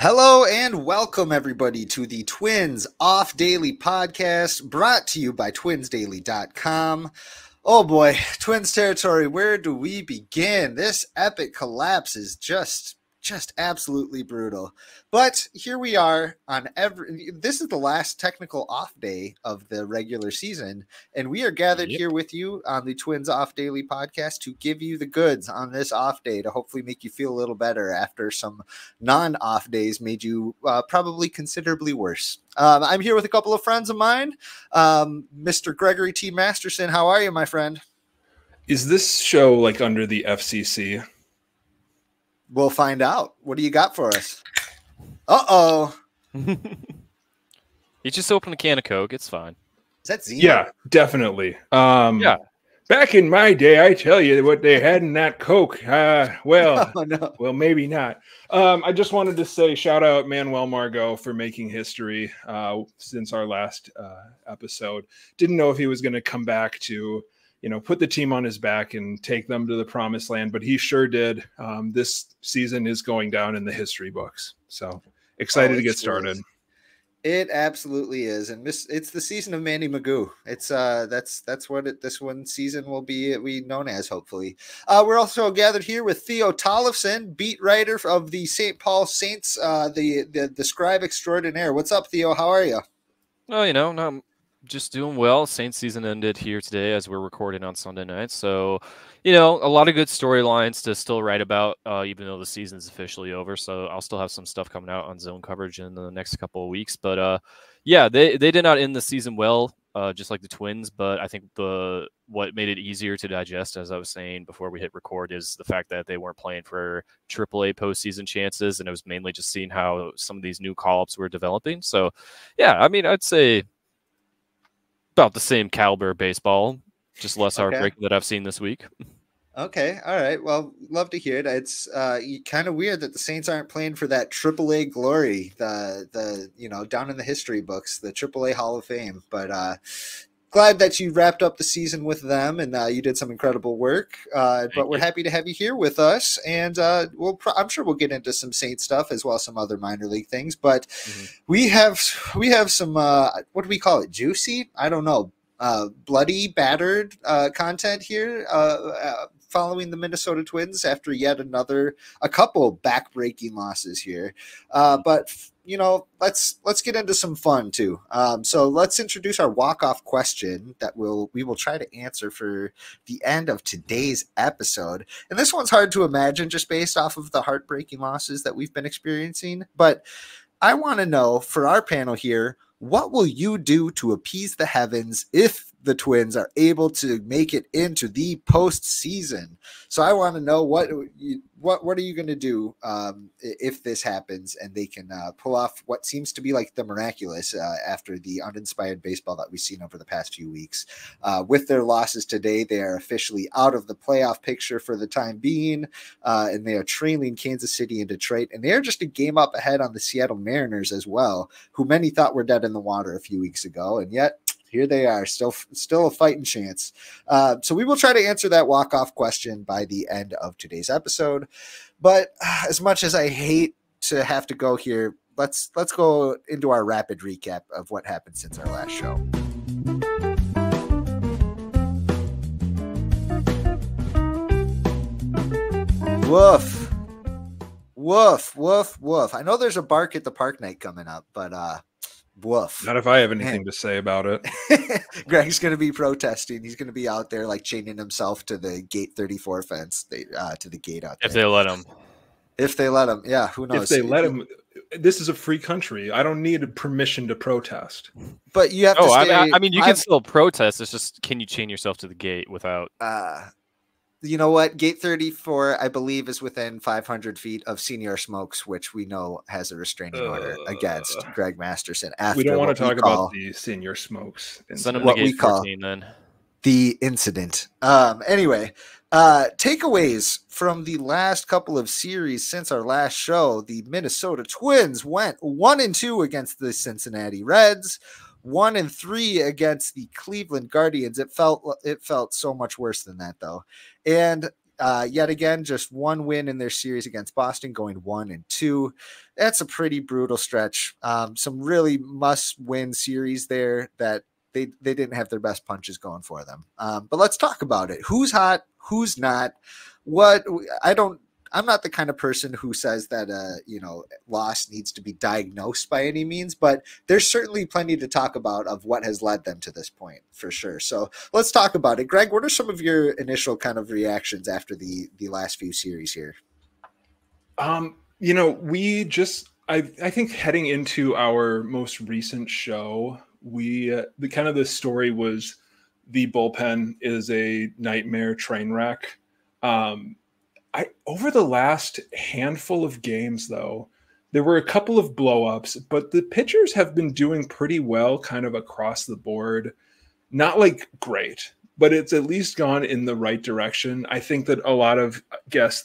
Hello and welcome everybody to the Twins Off Daily podcast brought to you by twinsdaily.com. Oh boy, Twins territory, where do we begin? This epic collapse is just absolutely brutal. But here we are on this is the last technical off day of the regular season, and we are gathered here with you on the Twins Off Daily podcast to give you the goods on this off day to hopefully make you feel a little better after some non-off days made you probably considerably worse. I'm here with a couple of friends of mine. Mr. Gregory T. Masterson, how are you, my friend? Is this show like under the FCC? We'll find out. What do you got for us? Uh-oh. You just opened a can of Coke. It's fine. Is that Zima? Yeah, definitely. Yeah. Back in my day, I tell you what they had in that Coke. Well, maybe not. I just wanted to say shout out Manuel Margot for making history since our last episode. Didn't know if he was going to come back to put the team on his back and take them to the promised land, but he sure did. This season is going down in the history books. So excited to get started. It absolutely is. And it's the season of Manny Magoo. It's that's what this one season will be known as, hopefully. We're also gathered here with Theo Tollefson, beat writer of the St. Paul Saints, the scribe extraordinaire. What's up, Theo? How are you? Well, not just doing well. Saints season ended here today as we're recording on Sunday night. So, a lot of good storylines to still write about, even though the season's officially over. So I'll still have some stuff coming out on zone coverage in the next couple of weeks. But yeah, they did not end the season well, just like the Twins. But I think what made it easier to digest, as I was saying before we hit record, is the fact that they weren't playing for AAA postseason chances. And it was mainly just seeing how some of these new call-ups were developing. So, yeah, I mean, I'd say about the same caliber of baseball, just less heartbreaking that I've seen this week. Okay, all right. Well, love to hear it. It's kind of weird that the Saints aren't playing for that AAA glory, the down in the history books, the AAA Hall of Fame. But glad that you wrapped up the season with them, and you did some incredible work. But we're happy to have you here with us, and I'm sure we'll get into some Saints stuff as well as some other minor league things. But we have some what do we call it? Juicy? I don't know. Bloody, battered content here following the Minnesota Twins after a couple back-breaking losses here. But let's get into some fun too. So let's introduce our walk-off question that we will try to answer for the end of today's episode. And this one's hard to imagine just based off of the heartbreaking losses that we've been experiencing. But I want to know, for our panel here, what will you do to appease the heavens if the Twins are able to make it into the postseason? So I want to know what are you going to do if this happens and they can pull off what seems to be like the miraculous after the uninspired baseball that we've seen over the past few weeks. With their losses today, they are officially out of the playoff picture for the time being, and they are trailing Kansas City and Detroit, and they are just a game up ahead on the Seattle Mariners as well, who many thought were dead in the water a few weeks ago, and yet here they are, still a fighting chance. So we will try to answer that walk-off question by the end of today's episode. But as much as I hate to have to go here, let's go into our rapid recap of what happened since our last show. Woof. Woof, woof, woof. I know there's a bark at the park night coming up, but woof. Not if I have anything to say about it. Greg's going to be protesting. He's going to be out there like chaining himself to the gate 34 fence, to the gate out there. If they let him. If they let him. Yeah, who knows? If they let him. This is a free country. I don't need permission to protest. But you have to stay. I mean, you can still protest. It's just, can you chain yourself to the gate without... You know what? Gate 34, I believe, is within 500 feet of Senior Smokes, which we know has a restraining order against Greg Masterson. After we don't want to talk about the Senior Smokes. Send him to Gate 14 then. The incident. Anyway, takeaways from the last couple of series since our last show. The Minnesota Twins went 1-2 against the Cincinnati Reds. 1-3 against the Cleveland Guardians. It felt so much worse than that, though. And yet again, just one win in their series against Boston, going 1-2. That's a pretty brutal stretch. Some really must-win series there that they didn't have their best punches going for them. But let's talk about it. Who's hot? Who's not? I'm not the kind of person who says that loss needs to be diagnosed by any means, but there's certainly plenty to talk about of what has led them to this point for sure. So let's talk about it. Greg, what are some of your initial kind of reactions after the last few series here? I think heading into our most recent show, the story was the bullpen is a nightmare train wreck. Over the last handful of games, though, there were a couple of blow-ups, but the pitchers have been doing pretty well kind of across the board. Not like great, but it's at least gone in the right direction. I think that a lot of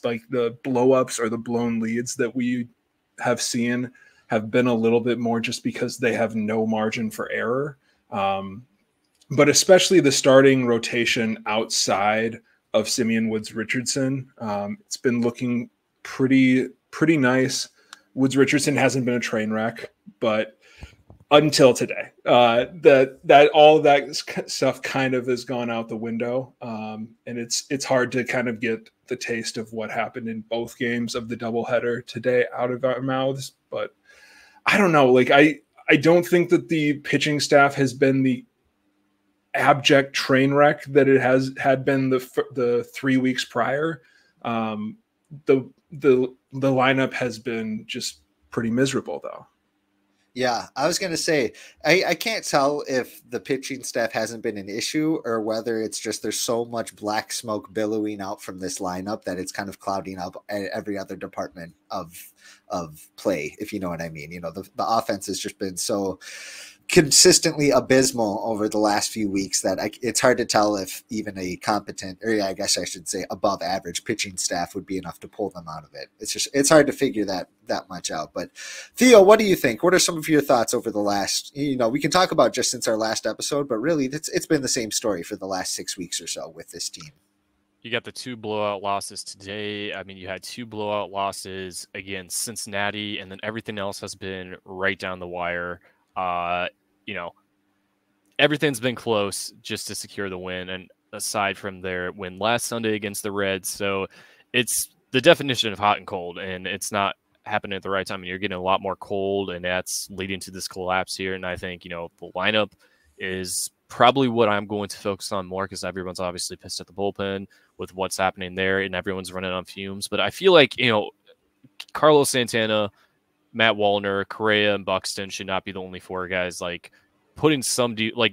like the blow-ups or the blown leads that we have seen have been a little bit more just because they have no margin for error. But especially the starting rotation outside of Simeon Woods Richardson. It's been looking pretty nice. Woods Richardson hasn't been a train wreck, but until today, that all of that stuff kind of has gone out the window. And it's hard to kind of get the taste of what happened in both games of the doubleheader today out of our mouths. But I don't know. Like, I don't think that the pitching staff has been the abject train wreck that it had been the 3 weeks prior. The lineup has been just pretty miserable, though. Yeah, I was going to say, I can't tell if the pitching staff hasn't been an issue or whether it's just there's so much black smoke billowing out from this lineup that it's kind of clouding up every other department of play, if you know what I mean. The offense has just been so consistently abysmal over the last few weeks that it's hard to tell if even a competent, or I guess I should say above average pitching staff would be enough to pull them out of it. It's hard to figure that much out. But Theo, what do you think? What are some of your thoughts over the last, we can talk about just since our last episode, but really it's been the same story for the last 6 weeks or so with this team. You got the 2 blowout losses today. I mean, you had 2 blowout losses against Cincinnati, and then everything else has been right down the wire. Everything's been close just to secure the win, and aside from their win last Sunday against the Reds. So it's the definition of hot and cold, and it's not happening at the right time. And you're getting a lot more cold, and that's leading to this collapse here. And I think, the lineup is probably what I'm going to focus on more, because everyone's obviously pissed at the bullpen with what's happening there, and everyone's running on fumes. But I feel like, Carlos Santana, Matt Wallner, Correa, and Buxton should not be the only 4 guys putting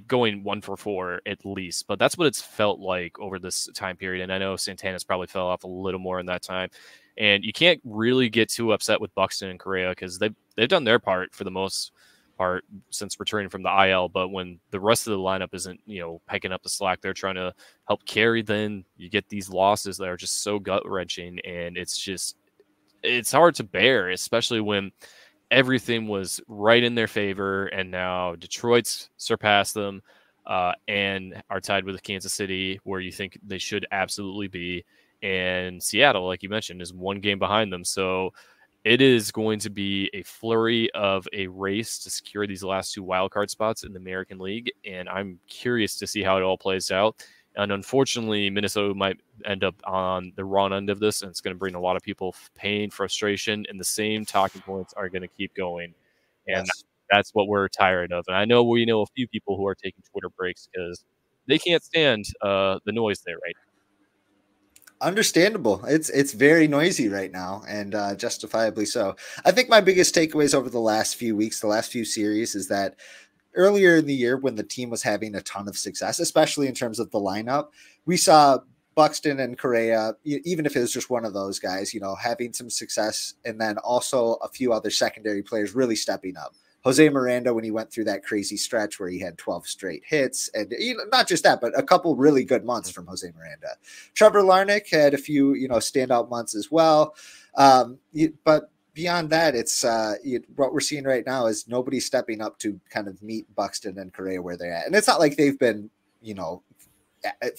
going 1 for 4 at least. But that's what it's felt like over this time period. And I know Santana's probably fell off a little more in that time. And you can't really get too upset with Buxton and Correa because they've done their part for the most part since returning from the IL. But when the rest of the lineup isn't, picking up the slack, they're trying to help carry, then you get these losses that are just so gut-wrenching. And it's hard to bear, especially when everything was right in their favor, and now Detroit's surpassed them and are tied with Kansas City, where you think they should absolutely be. And Seattle, like you mentioned, is 1 game behind them. So it is going to be a flurry of a race to secure these last 2 wildcard spots in the American League, and I'm curious to see how it all plays out. And unfortunately, Minnesota might end up on the wrong end of this, and it's going to bring a lot of people pain, frustration, and the same talking points are going to keep going. And that's what we're tired of. And I know we know a few people who are taking Twitter breaks because they can't stand the noise there right now. Understandable. It's very noisy right now, and justifiably so. I think my biggest takeaways over the last few weeks, the last few series, is that earlier in the year when the team was having a ton of success, especially in terms of the lineup, we saw Buxton and Correa, even if it was just one of those guys, having some success, and then also a few other secondary players really stepping up. Jose Miranda, when he went through that crazy stretch where he had 12 straight hits, and not just that, but a couple really good months from Jose Miranda. Trevor Larnach had a few, standout months as well. But beyond that, it's what we're seeing right now is nobody stepping up to kind of meet Buxton and Correa where they're at. And it's not like they've been,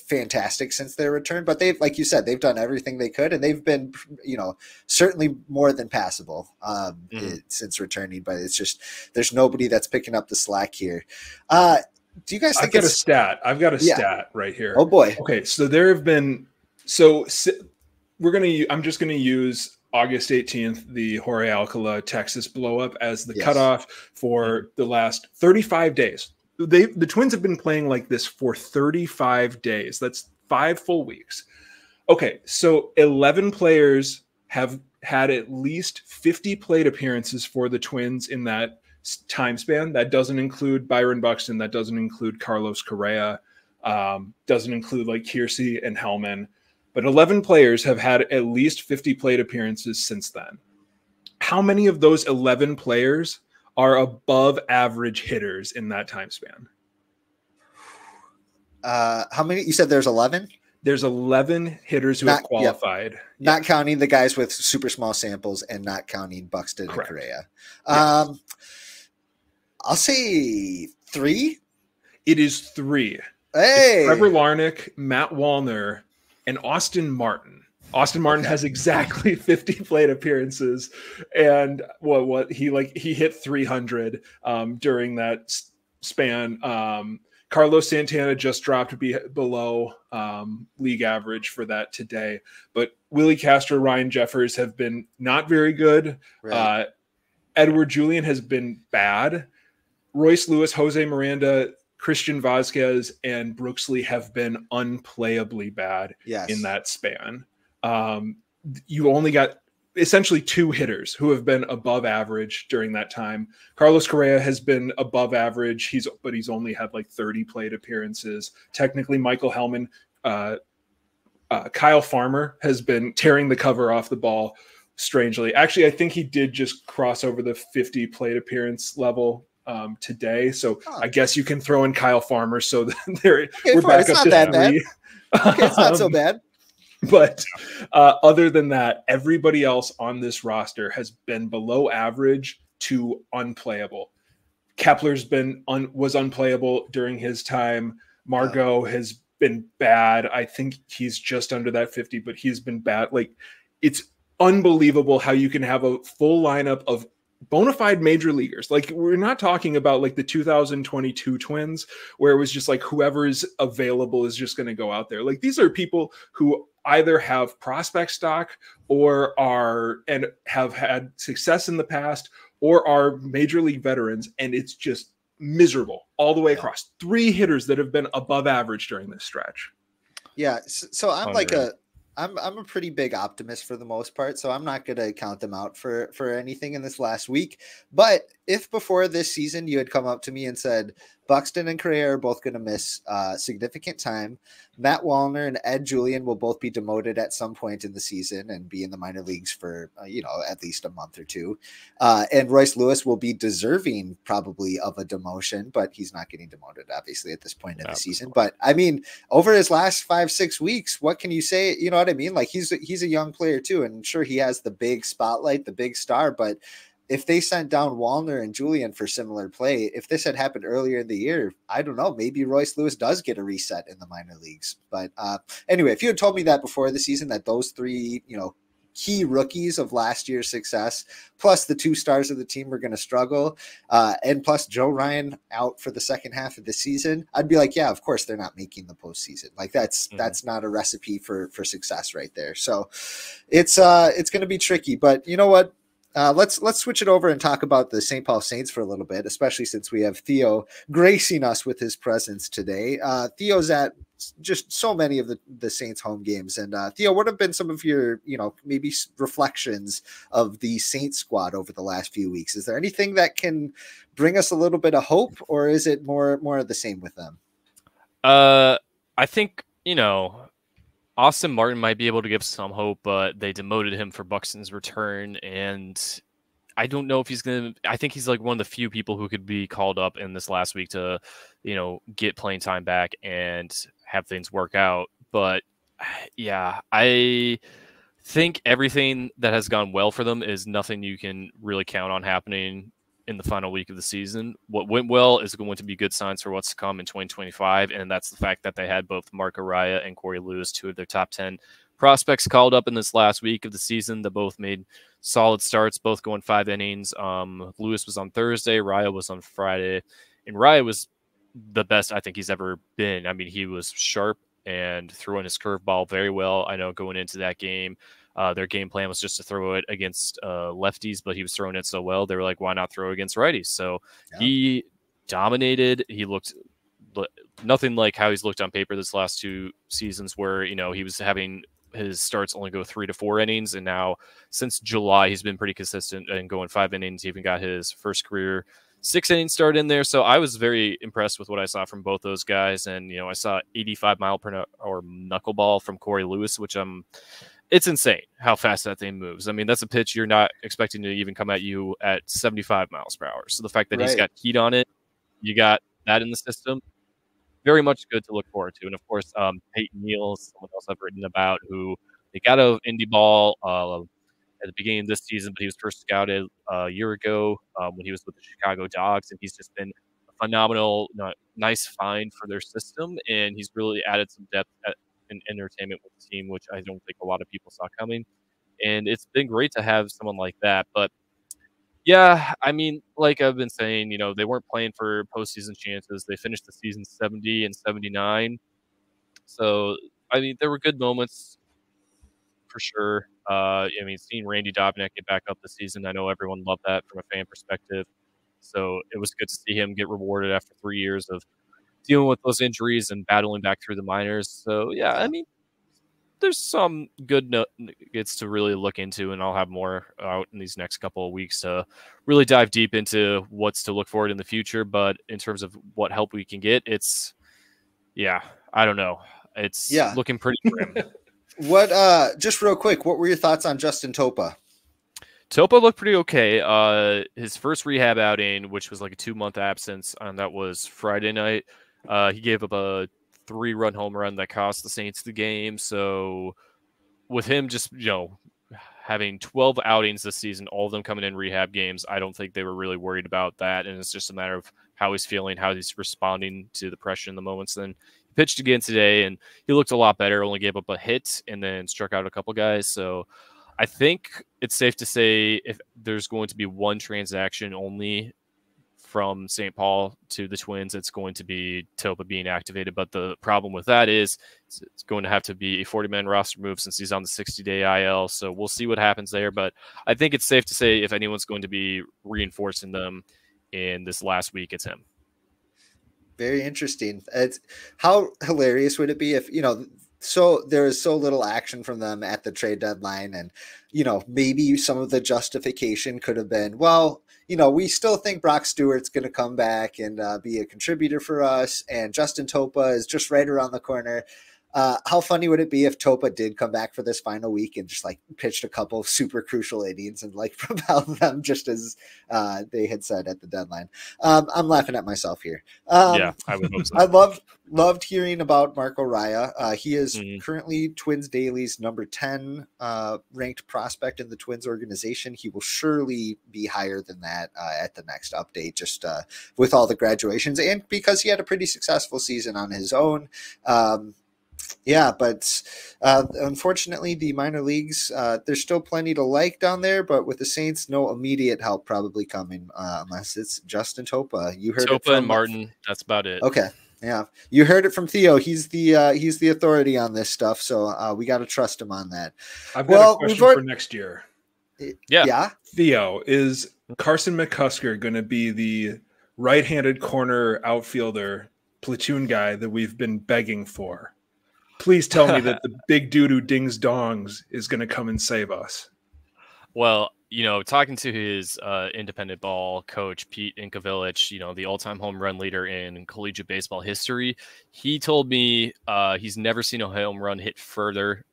fantastic since their return, but they've, like you said, they've done everything they could, and they've been, certainly more than passable since returning. But it's just there's nobody that's picking up the slack here. Do you guys think I've got a stat right here. Oh boy. Okay, so there have been I'm just gonna use August 18th, the Jorge Alcala Texas blow up as the cutoff for the last 35 days. The Twins have been playing like this for 35 days. That's 5 full weeks. Okay, so 11 players have had at least 50 plate appearances for the Twins in that time span. That doesn't include Byron Buxton. That doesn't include Carlos Correa. Doesn't include like Kiersey and Hellman. But 11 players have had at least 50 plate appearances since then. How many of those 11 players are above average hitters in that time span? How many? You said there's 11? There's 11 hitters who have qualified. Yep. Not counting the guys with super small samples and not counting Buxton and Correa. I'll say 3. It is 3. Hey! It's Trevor Larnach, Matt Wallner, and Austin Martin. Austin Martin has exactly 50 plate appearances, and he hit 300 during that span. Carlos Santana just dropped below league average for that today, but Willie Castro, Ryan Jeffers have been not very good. Right. Edward Julian has been bad. Royce Lewis, Jose Miranda, Christian Vazquez, and Brooks Lee have been unplayably bad in that span. You only got essentially 2 hitters who have been above average during that time. Carlos Correa has been above average. But he's only had like 30 plate appearances. Technically, Michael Hellman, Kyle Farmer has been tearing the cover off the ball. Strangely, actually, I think he did just cross over the 50 plate appearance level today. So I guess you can throw in Kyle Farmer. So we're back up to 3. Okay, it's not so bad. But other than that, everybody else on this roster has been below average to unplayable. Kepler's was unplayable during his time. Margot has been bad. I think he's just under that 50, but he's been bad. Like, it's unbelievable how you can have a full lineup of bona fide major leaguers. Like, we're not talking about like the 2022 Twins where it was just like whoever is available is just going to go out there. Like, these are people who either have prospect stock or have had success in the past or are major league veterans, and it's just miserable all the way across. 3 hitters that have been above average during this stretch. Yeah, so I'm I'm a pretty big optimist for the most part, so I'm not going to count them out for anything in this last week. But if before this season you had come up to me and said Buxton and Correa are both going to miss significant time, Matt Wallner and Ed Julian will both be demoted at some point in the season and be in the minor leagues for at least a month or 2, and Royce Lewis will be deserving probably of a demotion, but he's not getting demoted obviously at this point in the season. But I mean, over his last 5-6 weeks, what can you say? You know what I mean? Like, he's a young player too, and sure, he has the big spotlight, the big star, but if they sent down Wallner and Julian for similar play, if this had happened earlier in the year, I don't know, maybe Royce Lewis does get a reset in the minor leagues. But anyway, if you had told me that before the season, that those 3, key rookies of last year's success, plus the 2 stars of the team were going to struggle, and plus Joe Ryan out for the second half of the season, I'd be like, yeah, of course they're not making the postseason. Like, that's not a recipe for success right there. So it's going to be tricky, but you know what? Let's switch it over and talk about the St. Paul Saints for a little bit, especially since we have Theo gracing us with his presence today. Theo's at just so many of the Saints home games. And Theo, what have been some of your, maybe reflections of the Saints squad over the last few weeks? Is there anything that can bring us a little bit of hope, or is it more of the same with them? I think, Austin Martin might be able to give some hope, but they demoted him for Buxton's return, and I don't know if he's going to – I think he's like one of the few people who could be called up in this last week to, get playing time back and have things work out. But, yeah, I think everything that has gone well for them is nothing you can really count on happening in the final week of the season. What went well is going to be good signs for what's to come in 2025, and that's the fact that they had both Mark Araya and Corey Lewis, two of their top 10 prospects, called up in this last week of the season. They both made solid starts, both going 5 innings. Lewis was on Thursday, Araya was on Friday, and Araya was the best I think he's ever been. I mean, he was sharp and throwing his curveball very well. I know going into that game, their game plan was just to throw it against lefties, but he was throwing it so well, they were like, why not throw against righties? So he dominated. He looked nothing like how he's looked on paper this last 2 seasons where, you know, he was having his starts only go 3 to 4 innings. And now since July, he's been pretty consistent and going 5 innings. He even got his first career 6-inning start in there. So I was very impressed with what I saw from both those guys. And, you know, I saw 85-mile-per-hour knuckleball from Corey Lewis, which it's insane how fast that thing moves. I mean, that's a pitch you're not expecting to even come at you at 75 miles per hour. So the fact that he's got heat on it, you got that in the system, very much good to look forward to. And of course, Peyton Neal, someone else I've written about, who they got out of indie ball at the beginning of this season, but he was first scouted a year ago when he was with the Chicago Dogs, and he's just been a phenomenal, nice find for their system, and he's really added some depth and entertainment with the team, which I don't think a lot of people saw coming. And it's been great to have someone like that. But yeah, I mean, like I've been saying, you know, they weren't playing for postseason chances. They finished the season 70 and 79. So, I mean, there were good moments for sure. I mean, seeing Randy Dobnak get back up this season, I know everyone loved that from a fan perspective. So it was good to see him get rewarded after 3 years of dealing with those injuries and battling back through the minors. So, yeah, I mean, there's some good nuggets to really look into, and I'll have more out in these next couple of weeks to really dive deep into what's to look forward in the future. But in terms of what help we can get, I don't know. It's looking pretty grim. Just real quick, what were your thoughts on Justin Topa? Topa looked pretty okay. His first rehab outing, which was like a 2-month absence, and that was Friday night. He gave up a 3-run home run that cost the Saints the game. So with him just, you know, having 12 outings this season, all of them coming in rehab games, I don't think they were really worried about that. And it's just a matter of how he's feeling, how he's responding to the pressure in the moments. Then he pitched again today, and he looked a lot better, only gave up a hit and then struck out a couple guys. So I think it's safe to say if there's going to be one transaction only from St. Paul to the Twins, it's going to be Topa being activated. But the problem with that is it's going to have to be a 40-man roster move since he's on the 60-day IL. So we'll see what happens there. But I think it's safe to say if anyone's going to be reinforcing them in this last week, it's him. Very interesting. How hilarious would it be if, you know, so there is so little action from them at the trade deadline, and, you know, maybe some of the justification could have been, well, you know, we still think Brock Stewart's going to come back and be a contributor for us, and Justin Topa is just right around the corner. How funny would it be if Topa did come back for this final week and just like pitched a couple of super crucial innings and like propelled them just as they had said at the deadline? I'm laughing at myself here. I would hope so. I loved hearing about Mark Araya. He is currently Twins Daily's number 10 ranked prospect in the Twins organization. He will surely be higher than that at the next update, just with all the graduations and because he had a pretty successful season on his own. But unfortunately, the minor leagues, there's still plenty to like down there, but with the Saints, no immediate help probably coming unless it's Justin Topa. You heard Topa it from and Martin. That's about it. Okay. Yeah. You heard it from Theo. He's the authority on this stuff. So we got to trust him on that. I've got a question for next year. Yeah. Theo, is Carson McCusker going to be the right-handed corner outfielder platoon guy that we've been begging for? Please tell me that the big dude who dings dongs is going to come and save us. Well, you know, talking to his independent ball coach, Pete Inkovilich, you know, the all-time home run leader in collegiate baseball history, he told me he's never seen a home run hit further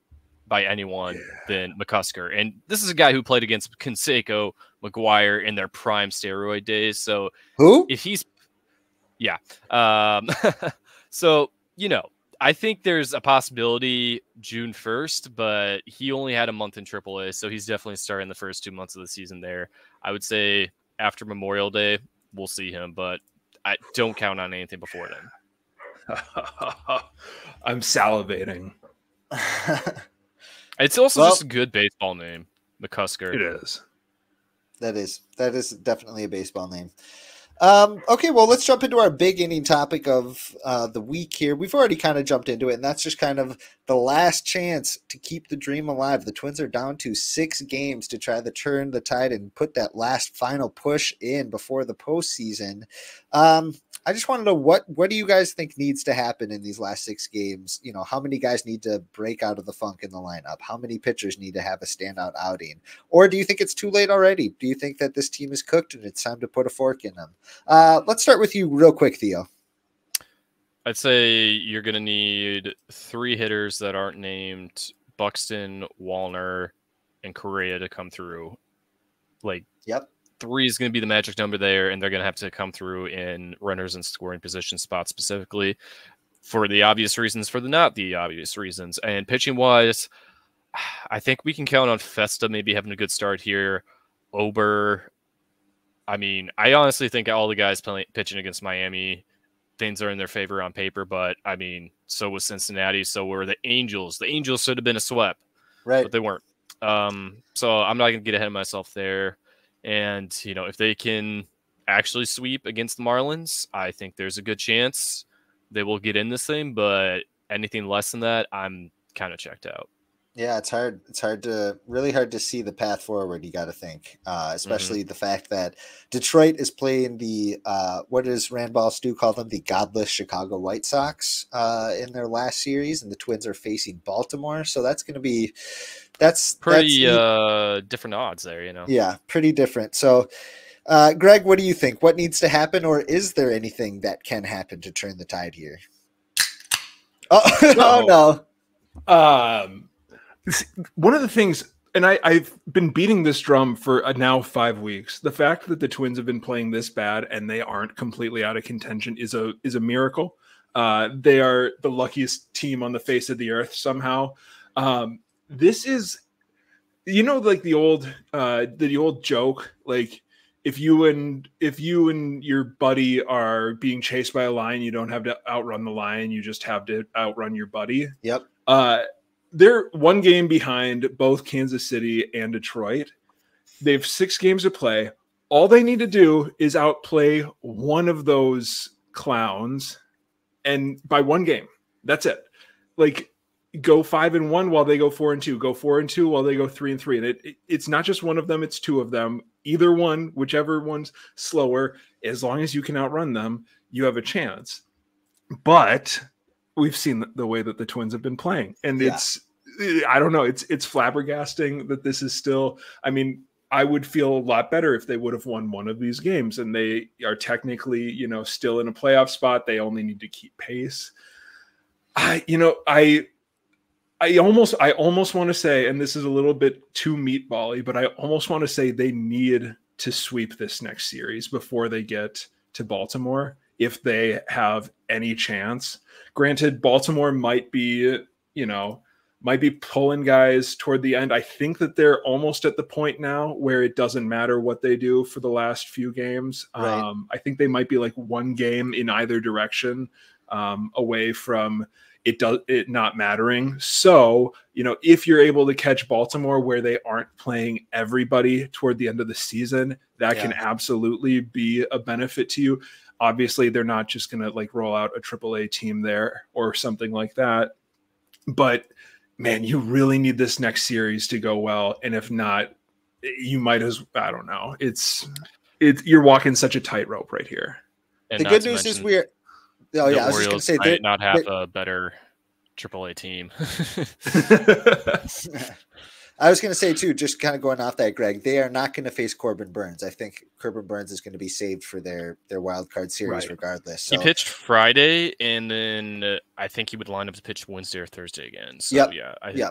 by anyone than McCusker. And this is a guy who played against Canseco, McGuire in their prime steroid days. So who? If he's so, you know, I think there's a possibility June 1st, but he only had a month in AAA, so he's definitely starting the first 2 months of the season there. I would say after Memorial Day, we'll see him, but I don't count on anything before then. I'm salivating. It's also just a good baseball name, McCusker. It is. That is definitely a baseball name. Okay, well, let's jump into our big inning topic of the week here. We've already kind of jumped into it, and that's just kind of the last chance to keep the dream alive. The Twins are down to 6 games to try to turn the tide and put that last final push in before the postseason. I just want to know what do you guys think needs to happen in these last 6 games? You know, how many guys need to break out of the funk in the lineup? How many pitchers need to have a standout outing? Or do you think it's too late already? Do you think that this team is cooked and it's time to put a fork in them? Let's start with you real quick, Theo. I'd say you're going to need 3 hitters that aren't named Buxton, Wallner, and Correa to come through. Yep. 3 is going to be the magic number there, and they're going to have to come through in runners and scoring position spots specifically for the obvious reasons, for the not the obvious reasons. And pitching-wise, I think we can count on Festa maybe having a good start here. Ober, I mean, I honestly think all the guys pitching against Miami, things are in their favor on paper, but, I mean, so was Cincinnati, so were the Angels. The Angels should have been a sweep, right? But they weren't. So I'm not going to get ahead of myself there. And, you know, if they can actually sweep against the Marlins, I think there's a good chance they will get in this thing. But anything less than that, I'm kind of checked out. Yeah, it's hard. It's really hard to see the path forward. You got to think, especially the fact that Detroit is playing the what does Randball Stu call them? The godless Chicago White Sox in their last series, and the Twins are facing Baltimore. So that's going to be pretty different odds there, you know. Yeah, pretty different. So, Greg, what do you think? What needs to happen, or is there anything that can happen to turn the tide here? Oh no. One of the things, and I've been beating this drum for now 5 weeks. The fact that the Twins have been playing this bad and they aren't completely out of contention is a miracle. They are the luckiest team on the face of the earth somehow. This is, you know, like the old joke, like if you and your buddy are being chased by a lion, you don't have to outrun the lion, you just have to outrun your buddy. Yep. They're 1 game behind both Kansas City and Detroit. They have 6 games to play. All they need to do is outplay one of those clowns, and by 1 game, that's it. Like, go 5-1 while they go 4-2. Go 4-2 while they go 3-3. And it's not just one of them; it's 2 of them. Either one, whichever one's slower, as long as you can outrun them, you have a chance. But we've seen the way that the Twins have been playing, and I don't know. It's flabbergasting that this is still. I mean, I would feel a lot better if they would have won one of these games, and they are technically, you know, still in a playoff spot. They only need to keep pace. I almost want to say, and this is a little bit too meatball-y, but I almost want to say they need to sweep this next series before they get to Baltimore if they have any chance. Granted, Baltimore might be pulling guys toward the end. I think that they're almost at the point now where it doesn't matter what they do for the last few games. Right. I think they might be like 1 game in either direction away from it not mattering. So, you know, if you're able to catch Baltimore where they aren't playing everybody toward the end of the season, that can absolutely be a benefit to you. Obviously, they're not just going to like roll out a AAA team there or something like that. But man, you really need this next series to go well. And if not, you might as, I don't know. You're walking such a tightrope right here. And the good news is we're, I was just going to say they not have a better AAA team. I was going to say too, just kind of going off that, Greg, they are not going to face Corbin Burns. I think Corbin Burns is going to be saved for their wild card series regardless. So. He pitched Friday, and then I think he would line up to pitch Wednesday or Thursday again. So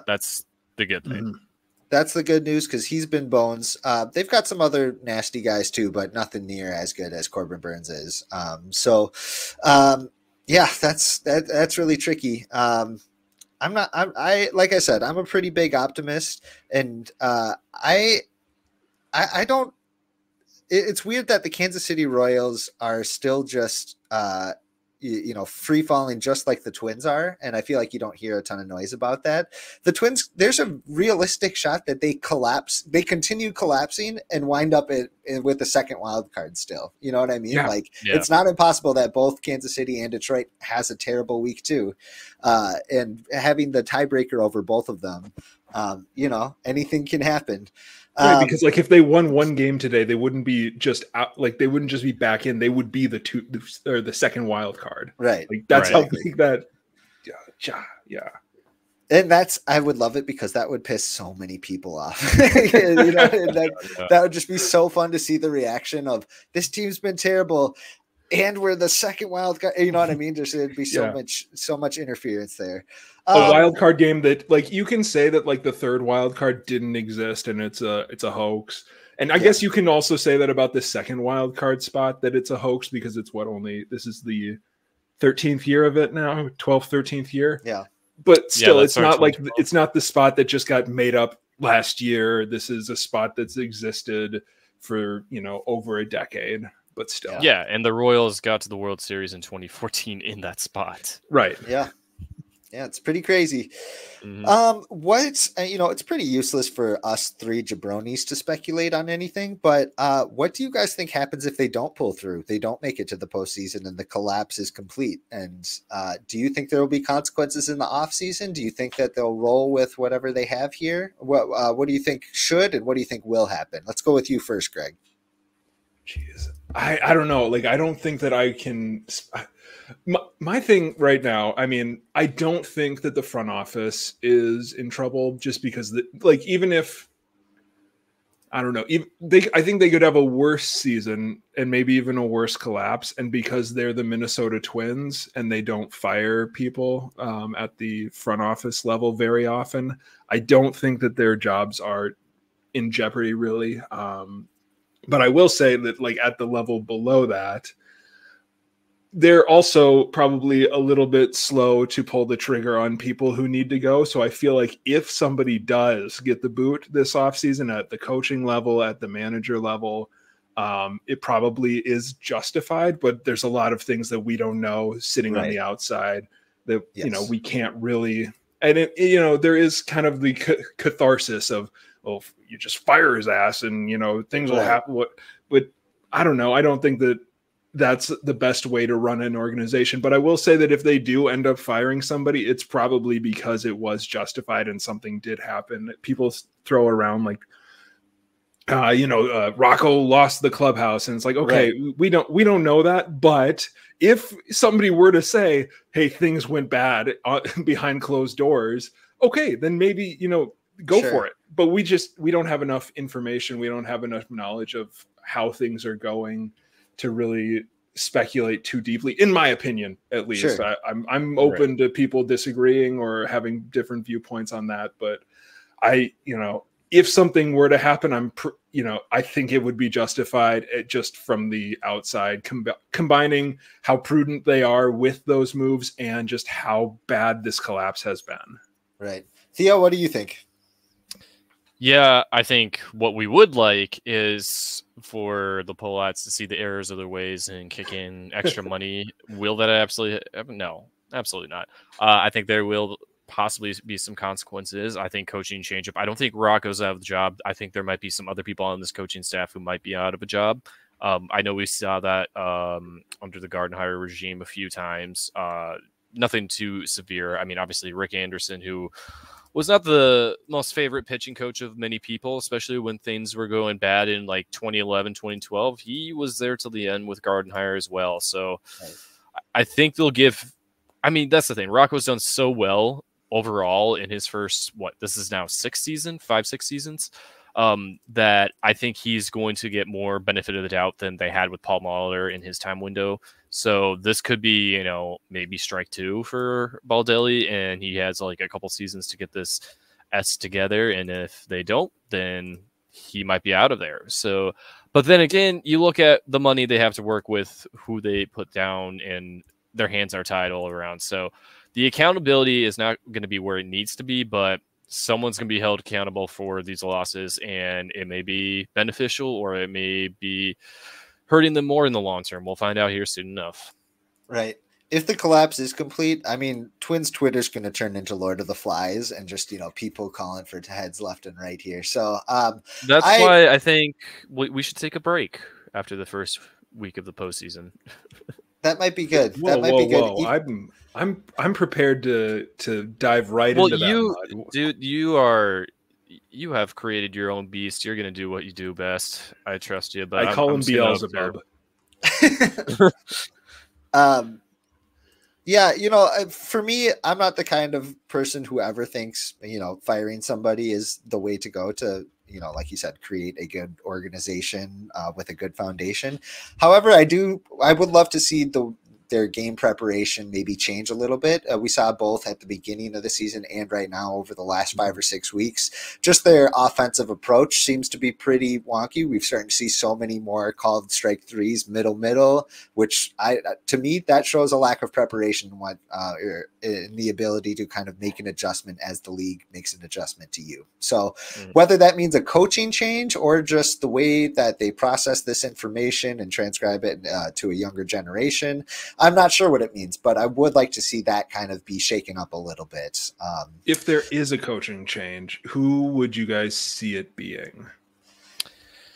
that's the good thing. Mm-hmm. That's the good news because he's been bones. They've got some other nasty guys too, but nothing near as good as Corbin Burns is. That's really tricky. Like I said, I'm a pretty big optimist, and I don't. it's weird that the Kansas City Royals are still just free falling just like the Twins are, and I feel like you don't hear a ton of noise about that. The Twins, there's a realistic shot that they continue collapsing and wind up with the second wild card still. You know what I mean? Yeah. It's not impossible that both Kansas City and Detroit has a terrible week too, and having the tiebreaker over both of them, anything can happen. Right, because if they won one game today, they wouldn't be just out. They wouldn't just be back in. They would be the second wild card. Right. That's how big that. Yeah. And I would love it because that would piss so many people off. That would just be so fun to see the reaction of this team's been terrible, and we're the second wild card. You know what I mean? There'd be so much interference there. A wild card game that you can say that the third wild card didn't exist and it's a hoax. And I guess you can also say that about the second wild card spot, that it's a hoax because it's this is the 13th year of it now, 12th, 13th year. Yeah. But still, it's not it's not the spot that just got made up last year. This is a spot that's existed for, over a decade, but still. Yeah. And the Royals got to the World Series in 2014 in that spot. Right. Yeah. Yeah, it's pretty crazy. Mm-hmm. It's pretty useless for us three jabronis to speculate on anything, but what do you guys think happens if they don't pull through? They don't make it to the postseason and the collapse is complete. And do you think there will be consequences in the offseason? Do you think that they'll roll with whatever they have here? What do you think should and what do you think will happen? Let's go with you first, Greg. Jeez. I don't know. I don't think that I can... My thing right now, I don't think that the front office is in trouble just because, even if, I don't know, I think they could have a worse season and maybe even a worse collapse. And because they're the Minnesota Twins and they don't fire people at the front office level very often, I don't think that their jobs are in jeopardy, really. But I will say that, at the level below that, they're also probably a little bit slow to pull the trigger on people who need to go. So I feel like if somebody does get the boot this offseason at the coaching level, at the manager level, it probably is justified. But there's a lot of things that we don't know sitting on the outside that, we can't really. And, there is kind of the catharsis of, well, you just fire his ass and, things will happen. But I don't know. I don't think that that's the best way to run an organization. But I will say that if they do end up firing somebody, it's probably because it was justified and something did happen. People throw around Rocco lost the clubhouse, and it's okay, we don't know that. But if somebody were to say, hey, things went bad behind closed doors, okay, then maybe, go for it. But we don't have enough information. We don't have enough knowledge of how things are going to really speculate too deeply, in my opinion, at least. Sure. I'm open to people disagreeing or having different viewpoints on that. But if something were to happen, I think it would be justified just from the outside, combining how prudent they are with those moves and just how bad this collapse has been. Right. Theo, what do you think? Yeah, I think what we would like is for the Polats to see the errors of their ways and kick in extra money. Will that absolutely happen? No, absolutely not. I think there will possibly be some consequences. I think coaching change-up. I don't think Rocco's out of the job. I think there might be some other people on this coaching staff who might be out of a job. I know we saw that under the Gardenhire regime a few times. Nothing too severe. Obviously Rick Anderson, who was not the most favorite pitching coach of many people, especially when things were going bad in 2011, 2012. He was there till the end with Gardenhire as well. So I think they'll give, that's the thing. Rocco's done so well overall in his first, this is now 5, 6 seasons, that I think he's going to get more benefit of the doubt than they had with Paul Molitor in his time window. So this could be, maybe strike 2 for Baldelli, and he has a couple seasons to get this S together. And if they don't, then he might be out of there. So, but then again, you look at the money they have to work with, who they put down, and their hands are tied all around. So the accountability is not going to be where it needs to be, but someone's going to be held accountable for these losses, and it may be beneficial or it may be hurting them more in the long term. We'll find out here soon enough. Right. If the collapse is complete, I mean, Twins Twitter's going to turn into Lord of the Flies and just, people calling for heads left and right here. So that's why I think we should take a break after the first week of the postseason. That might be good. That might be good. I'm prepared to dive right into that. Dude, you have created your own beast. You're going to do what you do best. I trust you. But I call him Beelzebub. Yeah, for me, I'm not the kind of person who ever thinks, firing somebody is the way to go to, like you said, create a good organization with a good foundation. However, I would love to see their game preparation maybe change a little bit. We saw both at the beginning of the season and right now over the last 5 or 6 weeks. Just their offensive approach seems to be pretty wonky. We've started to see so many more called strike threes, middle, which to me, that shows a lack of preparation in the ability to kind of make an adjustment as the league makes an adjustment to you. So whether that means a coaching change or just the way that they process this information and transcribe it to a younger generation, I'm not sure what it means, but I would like to see that kind of be shaken up a little bit. If there is a coaching change, who would you guys see it being?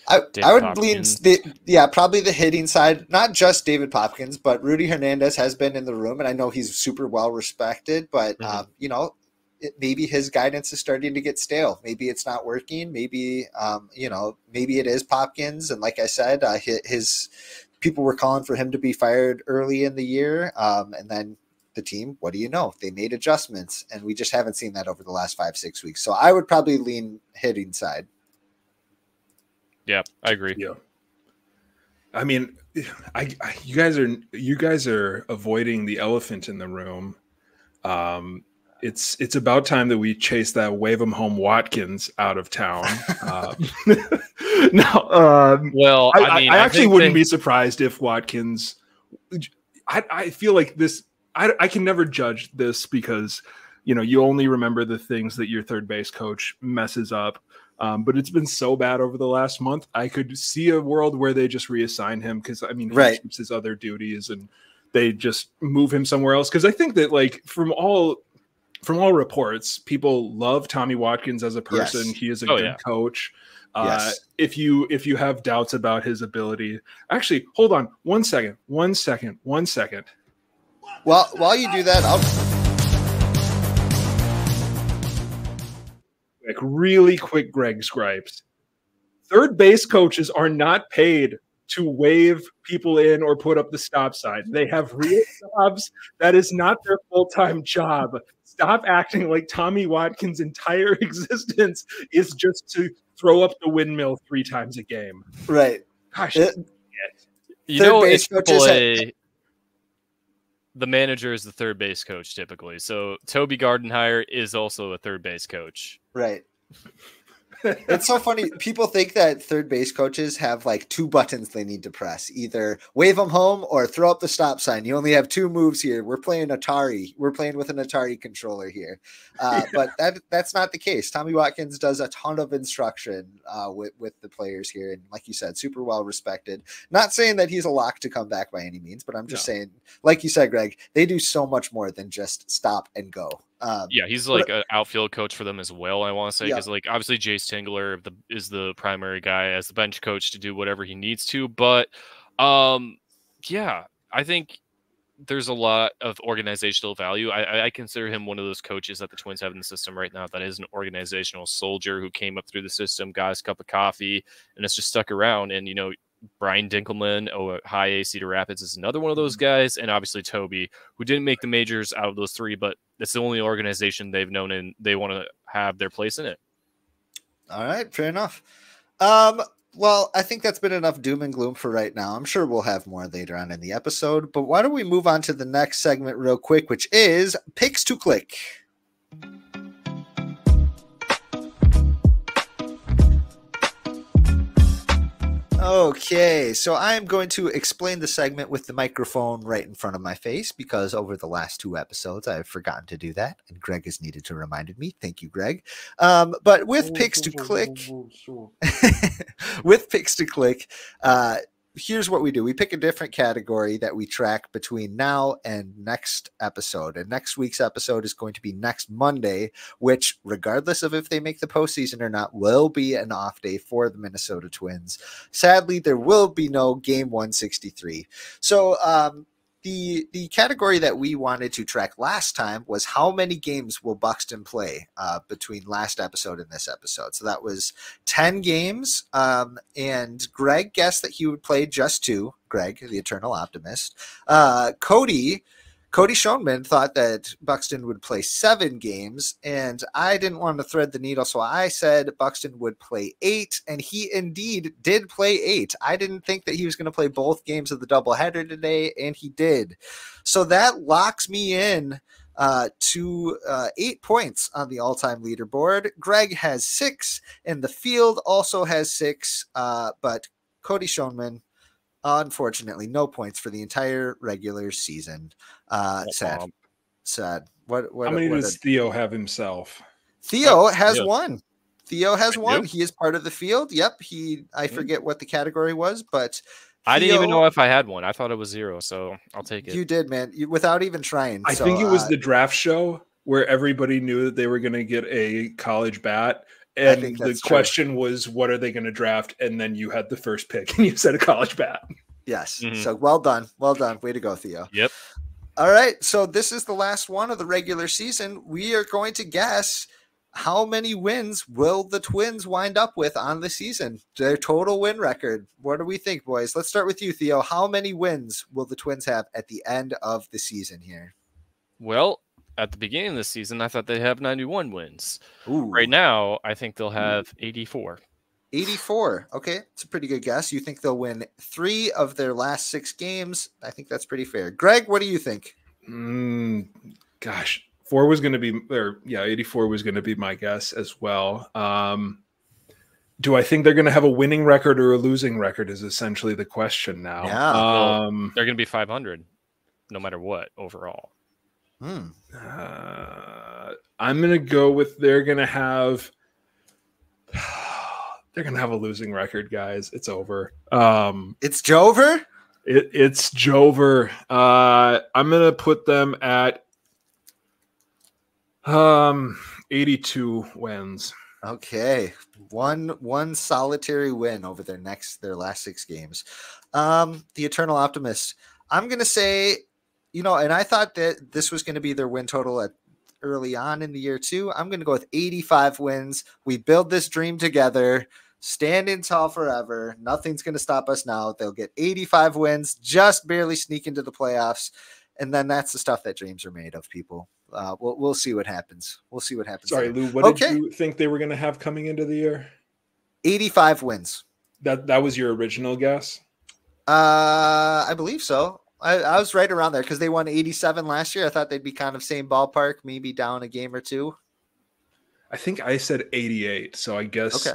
I would lean, probably the hitting side, not just David Popkins, but Rudy Hernandez has been in the room, and I know he's super well respected, but, maybe his guidance is starting to get stale. Maybe it's not working. Maybe, maybe it is Popkins. And like I said, his people were calling for him to be fired early in the year. And then the team, what do you know? They made adjustments, and we just haven't seen that over the last 5-6 weeks. So I would probably lean hitting side. Yeah, I agree. Yeah. I mean, you guys are avoiding the elephant in the room. It's about time that we chase that wave 'em home Watkins out of town. Well, I actually wouldn't be surprised if Watkins. I feel like this. I can never judge this because you only remember the things that your third base coach messes up. But it's been so bad over the last month. I could see a world where they just reassign him because he keeps his other duties and they just move him somewhere else. Because I think that from all reports, people love Tommy Watkins as a person. Yes. He is a good coach. Yes. If you have doubts about his ability, actually, hold on one second. Well, while you do that, really quick, Greg's gripes. Third base coaches are not paid to wave people in or put up the stop sign. They have real jobs. That is not their full-time job. Stop acting like Tommy Watkins' entire existence is just to throw up the windmill 3 times a game. Right. Gosh. It's AAA, the manager is the third base coach typically. So Toby Gardenhire is also a third base coach. Right. It's so funny. People think that third base coaches have 2 buttons they need to press, either wave them home or throw up the stop sign. You only have 2 moves here. We're playing Atari. We're playing with an Atari controller here. But that's not the case. Tommy Watkins does a ton of instruction with the players here. And like you said, super well respected. Not saying that he's a lock to come back by any means, but I'm just saying, like you said, Greg, they do so much more than just stop and go. He's an outfield coach for them as well, I want to say, because obviously Jace Tingler is the primary guy as the bench coach to do whatever he needs to. But I think there's a lot of organizational value. I consider him one of those coaches that the Twins have in the system right now that is an organizational soldier who came up through the system, got his cup of coffee, and has just stuck around. And, Brian Dinkelman, high A Cedar Rapids, is another one of those guys. And obviously Toby, who didn't make the majors out of those 3, but it's the only organization they've known and they want to have their place in it. All right, fair enough. Well, I think that's been enough doom and gloom for right now. I'm sure we'll have more later on in the episode, but why don't we move on to the next segment real quick, which is Picks to Click. Okay, so I'm going to explain the segment with the microphone right in front of my face because over the last 2 episodes I've forgotten to do that, and Greg has needed to remind me. Thank you, Greg. But with picks to click, with picks to click, here's what we do. We pick a different category that we track between now and next episode. And next week's episode is going to be next Monday, which, regardless of if they make the postseason or not, will be an off day for the Minnesota Twins. Sadly, there will be no game 163. So, the category that we wanted to track last time was how many games will Buxton play between last episode and this episode. So that was 10 games, and Greg guessed that he would play just 2. Greg, the eternal optimist. Cody Schoenman thought that Buxton would play 7 games, and I didn't want to thread the needle, so I said Buxton would play 8, and he indeed did play 8. I didn't think that he was going to play both games of the doubleheader today, and he did. So that locks me in to 8 points on the all-time leaderboard. Greg has 6, and the field also has 6, but Cody Schoenman, unfortunately, no points for the entire regular season. Sad. What? How many does Theo have himself? Theo has 1. Theo has 1. He is part of the field. Yep. I forget what the category was, but I didn't even know if I had 1. I thought it was 0, so I'll take it. You did, man. Without even trying. I think it was the draft show where everybody knew that they were going to get a college bat. And the question was, what are they going to draft? And then you had the first pick and you said a college bat. Yes. Mm-hmm. So well done. Well done. Way to go, Theo. Yep. All right. So this is the last one of the regular season. We are going to guess how many wins will the Twins wind up with on the season? Their total win record. What do we think, boys? Let's start with you, Theo. How many wins will the Twins have at the end of the season here? Well, at the beginning of the season, I thought they'd have 91 wins. Ooh. Right now, I think they'll have 84. 84. Okay, it's a pretty good guess. You think they'll win 3 of their last 6 games? I think that's pretty fair. Greg, what do you think? Gosh, 4 was going to be, 84 was going to be my guess as well. Do I think they're going to have a winning record or a losing record is essentially the question now. Yeah, they're going to be 500 no matter what overall. I'm going to go with they're going to have a losing record, guys. It's over. It's Jover? It's Jover. I'm going to put them at 82 wins. Okay. One solitary win over their last 6 games. The Eternal Optimist. I'm going to say, and I thought that this was going to be their win total at early on in the year too. I'm going to go with 85 wins. We build this dream together. Standing tall forever. Nothing's going to stop us now. They'll get 85 wins, just barely sneak into the playoffs. And then that's the stuff that dreams are made of, people. We'll see what happens. We'll see what happens. Sorry, Lou, what did you think they were going to have coming into the year? 85 wins. That was your original guess? I believe so. I was right around there because they won 87 last year. I thought they'd be kind of same ballpark, maybe down a game or 2. I think I said 88, so I guess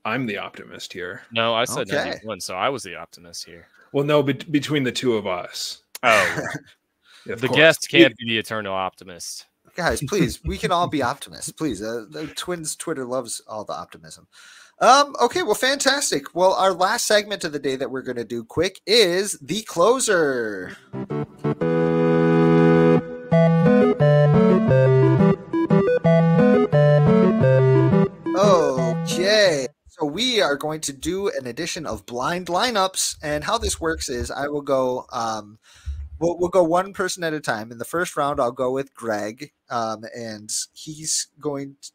I'm the optimist here. No, I said 91, so I was the optimist here. Well, no, between the two of us. Oh, the guest can't be the eternal optimist. Guys, please, we can all be optimists. Please, the Twins Twitter loves all the optimism. Okay, well, fantastic. Well, our last segment of the day that we're going to do quick is the closer. Okay, so we are going to do an edition of blind lineups, and how this works is I will go we'll go one person at a time. In the first round, I'll go with Greg, and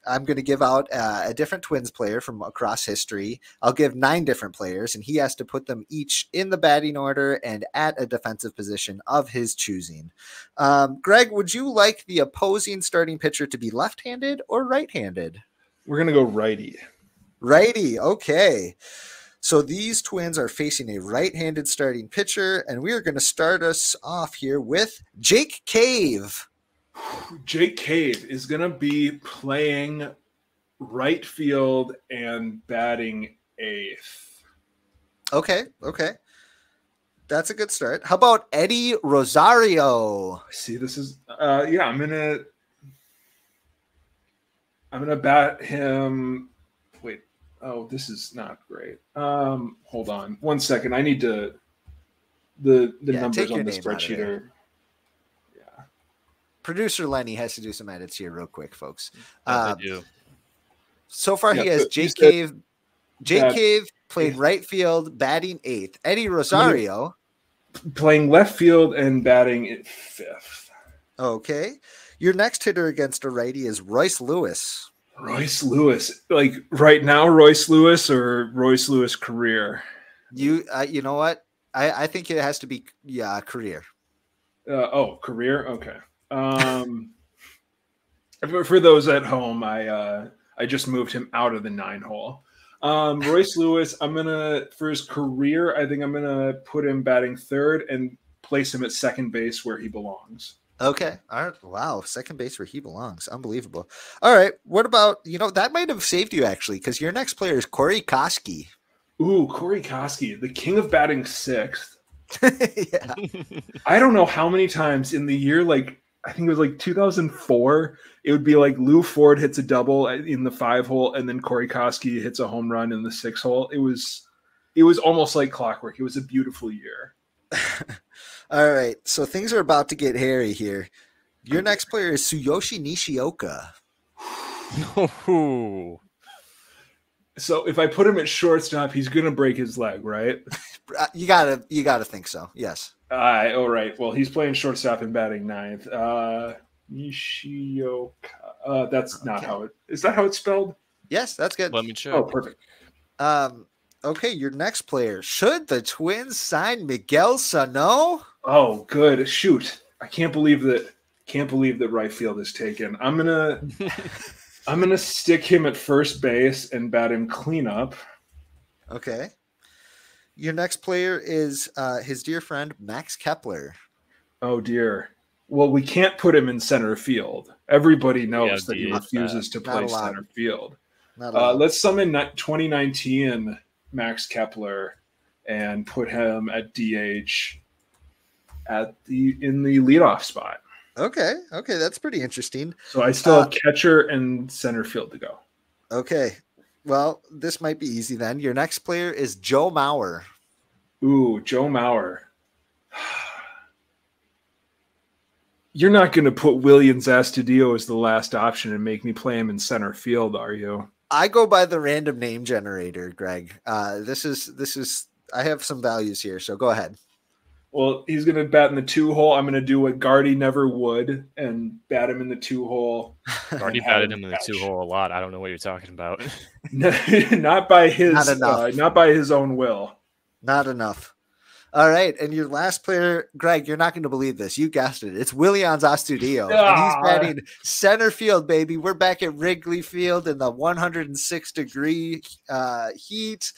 I'm going to give out a different Twins player from across history. I'll give 9 different players, and he has to put them each in the batting order and at a defensive position of his choosing. Greg, would you like the opposing starting pitcher to be left-handed or right-handed? We're going to go righty. Righty, okay. So these Twins are facing a right-handed starting pitcher, and we are going to start us off here with Jake Cave. Jake Cave is going to be playing right field and batting 8th. Okay. That's a good start. How about Eddie Rosario? See, this is yeah, I'm gonna bat him. Wait, oh, this is not great. Hold on 1 second. I need to the numbers on the spreadsheet are. Yeah. Producer Lenny has to do some edits here real quick, folks. I do. So far, he has Jake Cave. Jake Cave played right field, batting 8th. Eddie Rosario playing left field and batting at 5th. Okay. Your next hitter against a righty is Royce Lewis. Royce Lewis, like right now, Royce Lewis or Royce Lewis career? You know what? I think it has to be career. Career. Okay. For those at home, I just moved him out of the 9 hole. Royce Lewis, for his career, I think I'm gonna put him batting 3rd and place him at second base where he belongs. Okay. All right. Wow. Second base where he belongs. Unbelievable. All right. What about, that might have saved you actually, because your next player is Corey Koski. Ooh, Corey Koski, the king of batting 6th. Yeah. I don't know how many times in the year, like I think it was like 2004, it would be like Lou Ford hits a double in the 5 hole and then Corey Koski hits a home run in the 6 hole. It was almost like clockwork. It was a beautiful year. All right. So things are about to get hairy here. Your next player is Tsuyoshi Nishioka. So if I put him at shortstop, he's going to break his leg, right? You gotta think so. Yes. All right. Well, he's playing shortstop and batting 9th. Nishioka. That's not how it is. That how it's spelled? Yes, that's good. Let me check. Oh, perfect. Okay, your next player. Should the Twins sign Miguel Sano? Oh, good. Shoot. I can't believe that right field is taken. I'm gonna stick him at first base and bat him cleanup. Okay. Your next player is his dear friend Max Kepler. Oh dear. Well, we can't put him in center field. Everybody knows that he refuses to play center field. Let's summon 2019 Max Kepler and put him at DH in the leadoff spot. Okay, that's pretty interesting. So I still have catcher and center field to go. Okay, well, this might be easy then. Your next player is Joe Mauer. Ooh, Joe Mauer. You're not going to put Williams Astudillo as the last option and make me play him in center field, are you? I go by the random name generator, Greg. This is. I have some values here, so go ahead. Well, he's going to bat in the 2 hole. I'm going to do what Gardy never would and bat him in the 2 hole. Gardy batted him in the 2 hole a lot. I don't know what you're talking about. Not by his own will. Not enough. All right, and your last player, Greg, you're not going to believe this. You guessed it. It's Williams Astudillo. And he's batting center field, baby. We're back at Wrigley Field in the 106-degree heat.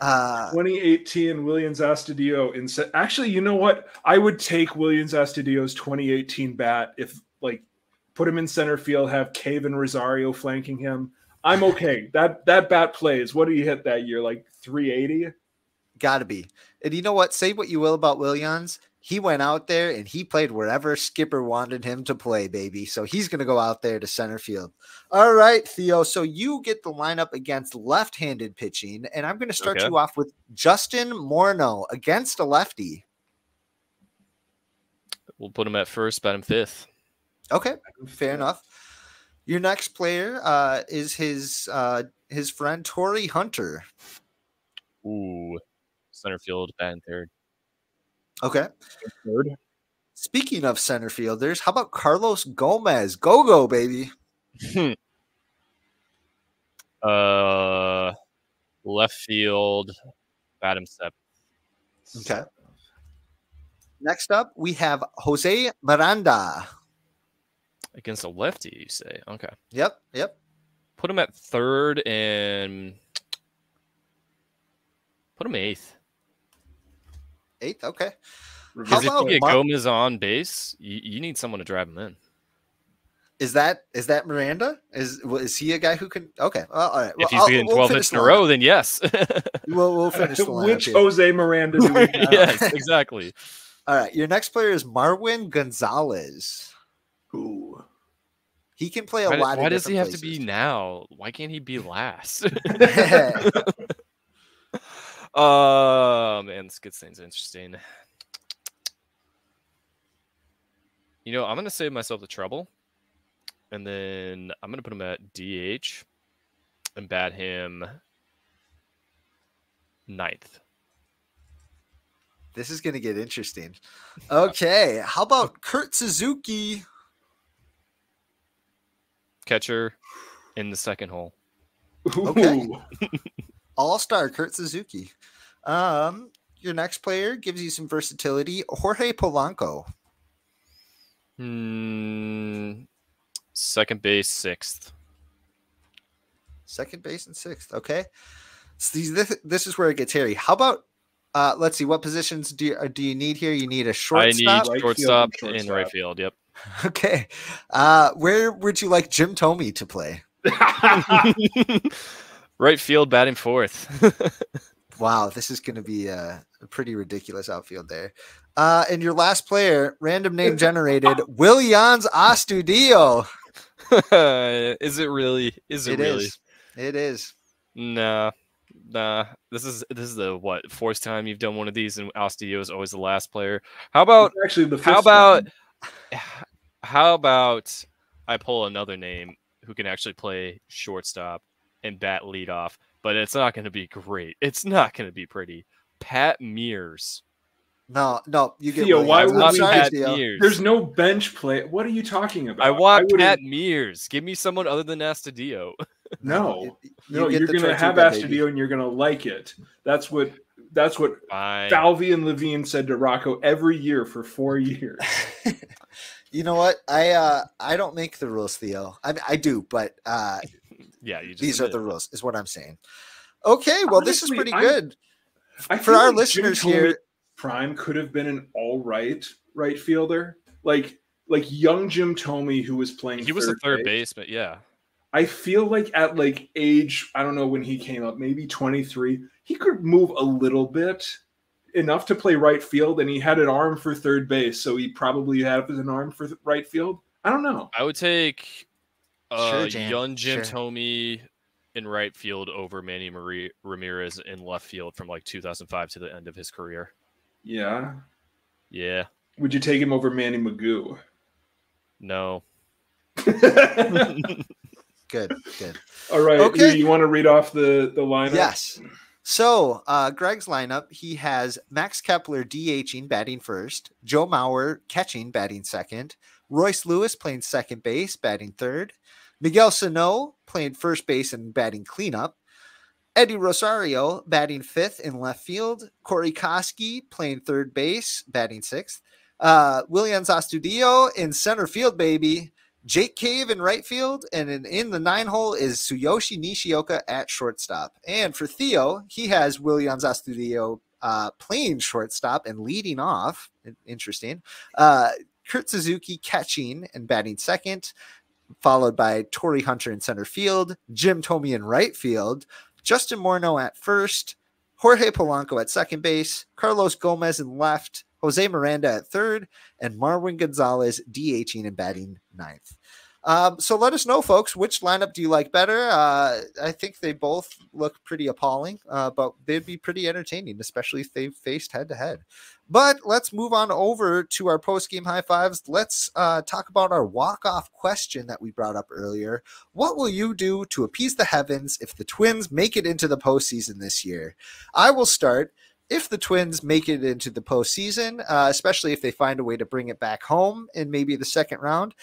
2018 Williams Astudillo. Actually, you know what? I would take Williams Astudillo's 2018 bat if, put him in center field, have Cave and Rosario flanking him. I'm okay. That bat plays. What did he hit that year? 380? Gotta be. And you know what? Say what you will about Williams. He went out there and he played wherever Skipper wanted him to play, baby. So he's going to go out there to center field. All right, Theo. So you get the lineup against left-handed pitching, and I'm going to start you off with Justin Morneau against a lefty. We'll put him at first, bat him 5th. Okay, fair enough. Your next player is his friend Torrey Hunter. Ooh, center field, bat in 3rd. Okay. 3rd. Speaking of center fielders, how about Carlos Gomez? Go, baby. Left field, bat him 7th. Okay. Next up, we have Jose Miranda. Against a lefty, you say? Okay. Yep. Put him at 3rd and put him 8th. 8th, okay. Because if you get Gomez on base, you need someone to drive him in. Is that Miranda? Is he a guy who can? Okay, well, all right. Well, if he's getting 12 hits in a row, then yes. we'll finish the lineup. Which Jose Miranda do we have? Yes, exactly. All right, your next player is Marwin Gonzalez. Ooh. He can play a lot. Why does he have places. to be now? Why can't he be last? Man, this gets things interesting. You know, I'm gonna save myself the trouble, and then I'm gonna put him at DH and bat him 9th. This is gonna get interesting. Okay, how about Kurt Suzuki? Catcher in the second hole. Okay. All-star Kurt Suzuki. Your next player gives you some versatility. Jorge Polanco. Second base, 6th. Second base and 6th. Okay. So this is where it gets hairy. How about let's see, what positions do you need here? You need a shortstop. I need shortstop in right field. Yep. Okay. Where would you like Jim Thome to play? Right field, batting 4th. Wow, this is going to be a pretty ridiculous outfield there. And your last player, random name generated, Willians Astudillo. Is it really? It is. Nah. This is the what, 4th time you've done one of these, and Astudillo is always the last player. How about how about I pull another name who can actually play shortstop and bat leadoff, but it's not going to be great. It's not going to be pretty. Pat Mears. No, you get Theo, why would not Pat Theo. Mears? There's no bench play. What are you talking about? I want Pat Mears. Give me someone other than Astudillo. No, you're going to have Astudillo and you're going to like it. That's what Falvey and Levine said to Rocco every year for 4 years. You know what? I don't make the rules, Theo. I do, but yeah, these are the rules, is what I'm saying. Okay, well, honestly, this is pretty good. For our listeners here, Prime could have been an all right fielder, like young Jim Thome, who was playing. He was a third baseman, yeah. I feel like at age, I don't know when he came up, maybe 23, he could move a little bit, enough to play right field, and he had an arm for third base, so he probably had an arm for right field. I don't know. I would take young Jim Sure. Thome in right field over Manny Ramirez in left field from like 2005 to the end of his career. Yeah. Yeah. Would you take him over Manny Magoo? No. Good. All right. Okay. You want to read off the lineup? Yes. So Greg's lineup, he has Max Kepler DHing, batting 1st, Joe Mauer catching, batting 2nd, Royce Lewis playing 2nd base, batting 3rd, Miguel Sano playing 1st base and batting cleanup, Eddie Rosario batting 5th in left field, Corey Koski playing 3rd base, batting 6th, Willians Astudillo in center field, baby, Jake Cave in right field, and in the 9-hole is Tsuyoshi Nishioka at shortstop. And for Theo, he has Willians Astudillo playing shortstop and leading off. Interesting. Kurt Suzuki catching and batting 2nd, followed by Torrey Hunter in center field, Jim Thome in right field, Justin Morneau at 1st, Jorge Polanco at 2nd base, Carlos Gomez in left, Jose Miranda at 3rd, and Marwin Gonzalez DHing and batting 9th. So let us know, folks, which lineup do you like better? I think they both look pretty appalling, but they'd be pretty entertaining, especially if they faced head-to-head. But let's move on over to our post-game high fives. Let's talk about our walk-off question that we brought up earlier. What will you do to appease the heavens if the Twins make it into the postseason this year? I will start. If the Twins make it into the postseason, especially if they find a way to bring it back home in maybe the second round,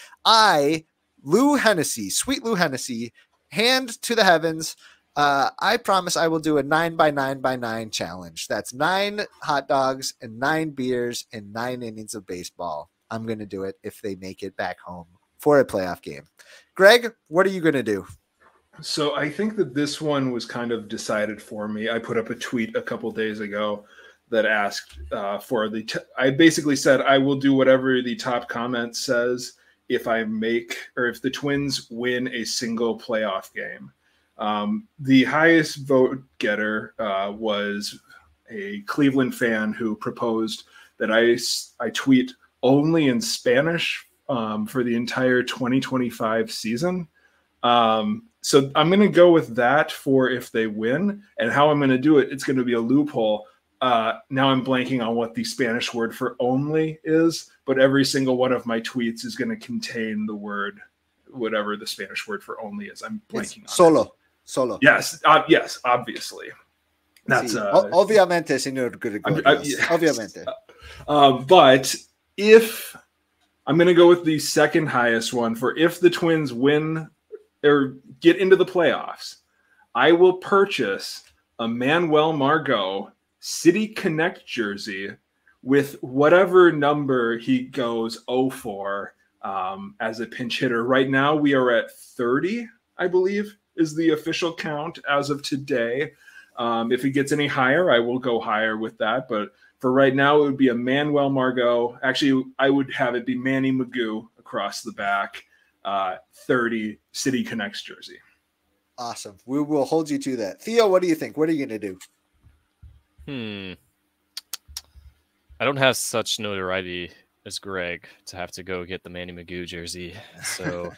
Lou Hennessy, sweet Lou Hennessy, hand to the heavens. I promise I will do a 9x9x9 challenge. That's 9 hot dogs and 9 beers and 9 innings of baseball. I'm going to do it if they make it back home for a playoff game. Greg, what are you going to do? So I think that this one was kind of decided for me. I put up a tweet a couple days ago that asked I basically said, I will do whatever the top comment says if the Twins win a single playoff game. The highest vote getter was a Cleveland fan who proposed that I tweet only in Spanish for the entire 2025 season. So I'm going to go with that for if they win. And how I'm going to do it, it's going to be a loophole. Now I'm blanking on what the Spanish word for only is, but every single one of my tweets is going to contain the word, whatever the Spanish word for only is. I'm blanking on solo. it. Solo. Yes, yes, obviously. That's obviamente, señor Gregorios. Yes. Obviamente. But if I'm going to go with the second highest one for if the Twins win or get into the playoffs, I will purchase a Manuel Margot City Connect jersey with whatever number he goes 0 for as a pinch hitter. Right now we are at 30, I believe, is the official count as of today. If it gets any higher, I will go higher with that. But for right now, it would be a Manuel Margot. Actually, I would have it be Manny Magoo across the back, 30 City Connects jersey. Awesome. We will hold you to that. Theo, what do you think? What are you going to do? I don't have such notoriety as Greg to have to go get the Manny Magoo jersey. So,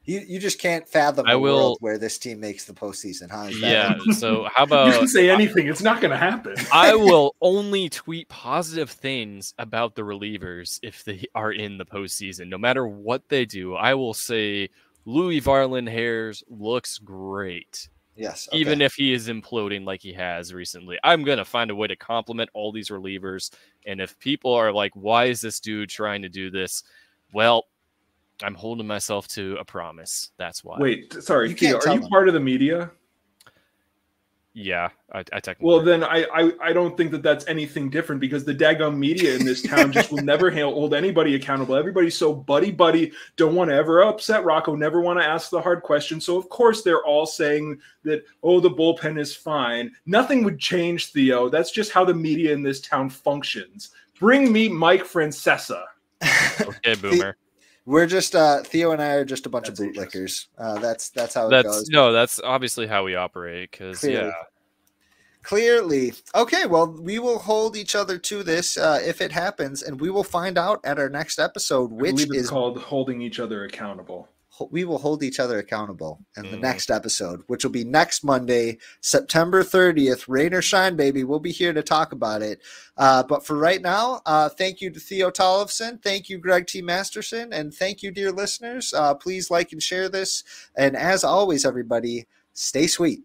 You just can't fathom the world where this team makes the postseason, huh? Yeah. So how about you can say anything? It's not going to happen. I will only tweet positive things about the relievers if they are in the postseason, no matter what they do. I will say Louis Varland Hairs looks great. Yes. Okay. Even if he is imploding like he has recently, I'm going to find a way to compliment all these relievers. And if people are like, why is this dude trying to do this? Well, I'm holding myself to a promise. That's why. Wait, sorry, Theo, are you part of the media? Yeah, I technically. Well, then I don't think that that's anything different because the daggum media in this town just will never hold anybody accountable. Everybody's so buddy, don't want to ever upset Rocco, never want to ask the hard questions. So, of course, they're all saying that, oh, the bullpen is fine. Nothing would change, Theo. That's just how the media in this town functions. Bring me Mike Francesa. Okay, Boomer. We're just Theo and I are just a bunch of bootlickers. That's how it goes. No, that's obviously how we operate. Because clearly, okay. Well, we will hold each other to this if it happens, and we will find out at our next episode, which is called holding each other accountable. We will hold each other accountable in the next episode, which will be next Monday, September 30th. Rain or shine, baby. We'll be here to talk about it. But for right now, thank you to Theo Tollefson. Thank you, Greg T. Masterson. And thank you, dear listeners. Please like and share this. And as always, everybody, stay sweet.